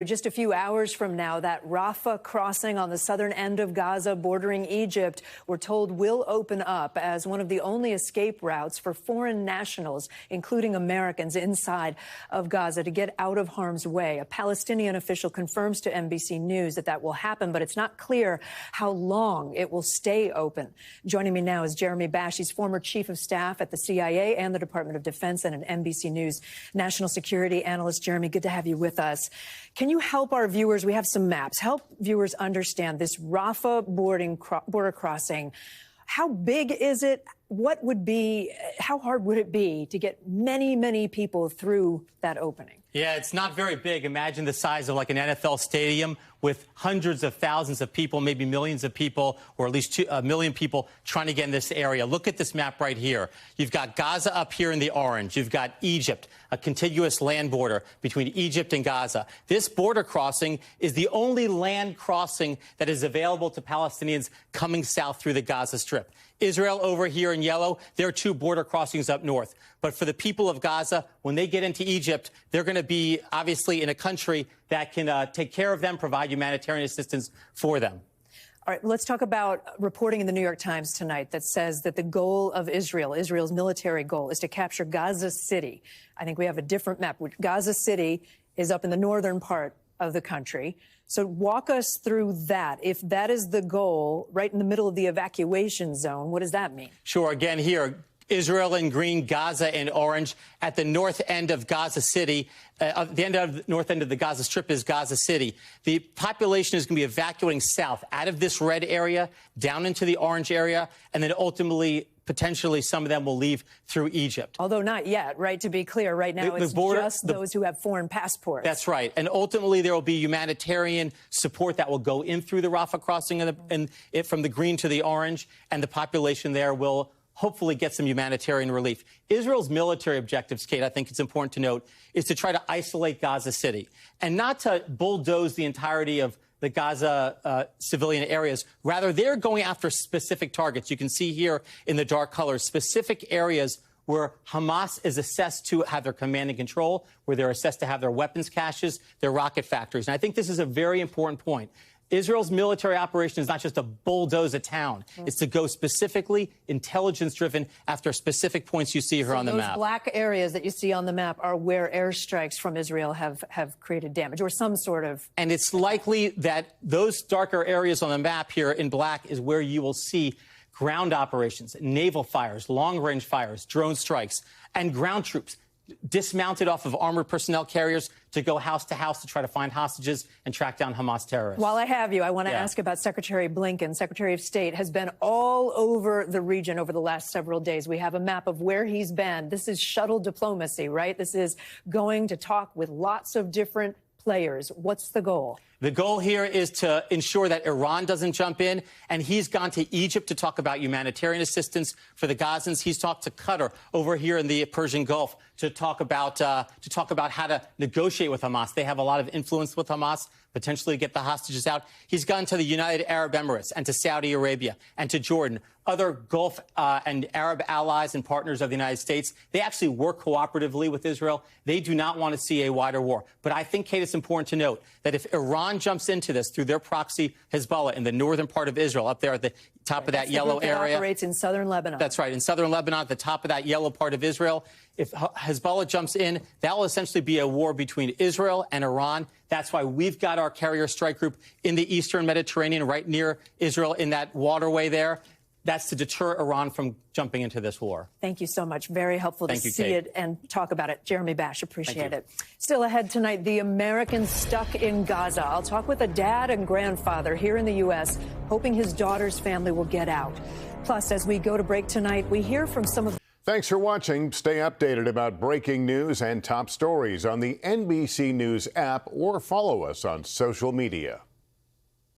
Just a few hours from now, that Rafah crossing on the southern end of Gaza bordering Egypt, we're told, will open up as one of the only escape routes for foreign nationals, including Americans, inside of Gaza to get out of harm's way. A Palestinian official confirms to NBC News that that will happen, but it's not clear how long it will stay open. Joining me now is Jeremy Bash. He's former chief of staff at the CIA and the Department of Defense and an NBC News national security analyst. Jeremy, good to have you with us. Can you help our viewers? We have some maps. Help viewers understand this Rafah border crossing. How big is it? How hard would it be to get many, many people through that opening? Yeah, it's not very big. Imagine the size of like an NFL stadium with hundreds of thousands of people, maybe millions of people, or at least 1 million people trying to get in this area. Look at this map right here. You've got Gaza up here in the orange. You've got Egypt, a contiguous land border between Egypt and Gaza. This border crossing is the only land crossing that is available to Palestinians coming south through the Gaza Strip. Israel over here in yellow, there are 2 border crossings up north. But for the people of Gaza, when they get into Egypt, they're going to be obviously in a country that can take care of them, provide humanitarian assistance for them. All right, let's talk about reporting in the New York Times tonight that says that the goal of Israel's military goal, is to capture Gaza City. I think we have a different map. Gaza City is up in the northern part of the country. So walk us through that. If that is the goal, right in the middle of the evacuation zone, what does that mean? Sure. Again, here, Israel in green, Gaza in orange. At the north end of Gaza City, the north end of the Gaza Strip is Gaza City. The population is going to be evacuating south out of this red area, down into the orange area, and then ultimately, potentially, some of them will leave through Egypt. Although not yet, right? To be clear, right now it's just those who have foreign passports. That's right. And ultimately, there will be humanitarian support that will go in through the Rafah crossing from the green to the orange, and the population there will hopefully get some humanitarian relief. Israel's military objectives, Kate, I think it's important to note, is to try to isolate Gaza City and not to bulldoze the entirety of the Gaza civilian areas. Rather, they're going after specific targets. You can see here in the dark colors, specific areas where Hamas is assessed to have their command and control, where they're assessed to have their weapons caches, their rocket factories. And I think this is a very important point. Israel's military operation is not just to bulldoze a town. It's to go specifically intelligence-driven after specific points you see here on the map. Those black areas that you see on the map are where airstrikes from Israel have created damage or some sort of... And it's likely that those darker areas on the map here in black is where you will see ground operations, naval fires, long-range fires, drone strikes, and ground troops dismounted off of armored personnel carriers to go house to house to try to find hostages and track down Hamas terrorists. While I have you, I want to ask about Secretary Blinken. Secretary of State has been all over the region over the last several days. We have a map of where he's been. This is shuttle diplomacy, right? This is going to talk with lots of different players. What's the goal? The goal here is to ensure that Iran doesn't jump in, and he's gone to Egypt to talk about humanitarian assistance for the Gazans. He's talked to Qatar over here in the Persian Gulf to talk about how to negotiate with Hamas. They have a lot of influence with Hamas, potentially get the hostages out. He's gone to the United Arab Emirates and to Saudi Arabia and to Jordan, other Gulf and Arab allies and partners of the United States. They actually work cooperatively with Israel. They do not want to see a wider war. But I think, Kate, it's important to note that if Iran jumps into this through their proxy Hezbollah in the northern part of Israel, up there at the top of that yellow area. That operates in southern Lebanon. That's right, in southern Lebanon, at the top of that yellow part of Israel. If Hezbollah jumps in, that will essentially be a war between Israel and Iran. That's why we've got our carrier strike group in the eastern Mediterranean, right near Israel, in that waterway there. That's to deter Iran from jumping into this war. Thank you so much. Very helpful to see it and talk about it. Jeremy Bash, appreciate it. Still ahead tonight, the Americans stuck in Gaza. I'll talk with a dad and grandfather here in the U.S., hoping his daughter's family will get out. Plus, as we go to break tonight, we hear from some of... Thanks for watching. Stay updated about breaking news and top stories on the NBC News app or follow us on social media.